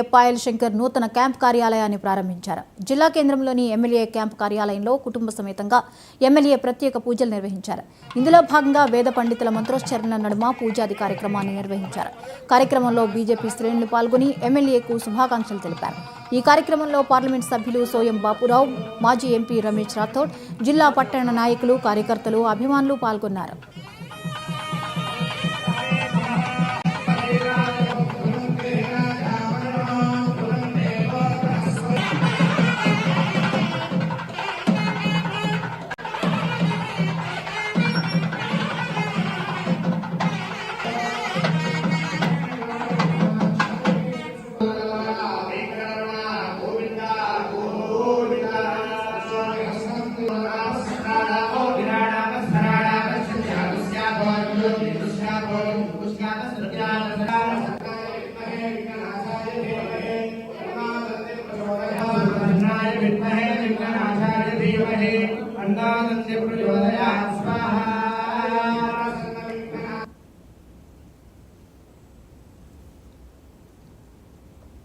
పాయల్ శంకర్ నూతన క్యాంప్ కార్యాలయాన్ని ప్రారంభించారు. జిల్లా కేంద్రంలోని ఎమ్మెల్యే క్యాంప్ కార్యాలయంలో కుటుంబ సమేతంగా ఎమ్మెల్యే ప్రత్యేక పూజలు నిర్వహించారు. ఇందులో భాగంగా వేద పండితుల మంత్రోచ్చరణల నడుమ పూజాది కార్యక్రమాన్ని నిర్వహించారు. కార్యక్రమంలో బీజేపీ శ్రేణులు పాల్గొని ఎమ్మెల్యేకు శుభాకాంక్షలు తెలిపారు. ఈ కార్యక్రమంలో పార్లమెంట్ సభ్యులు సోయం బాపురావు, మాజీ ఎంపీ రమేష్ రాథోడ్, జిల్లా పట్టణ నాయకులు, కార్యకర్తలు, అభిమానులు పాల్గొన్నారు. विद्महे विघ्ननाशाय धीमहि अन्नादस्य प्रचोदयात्।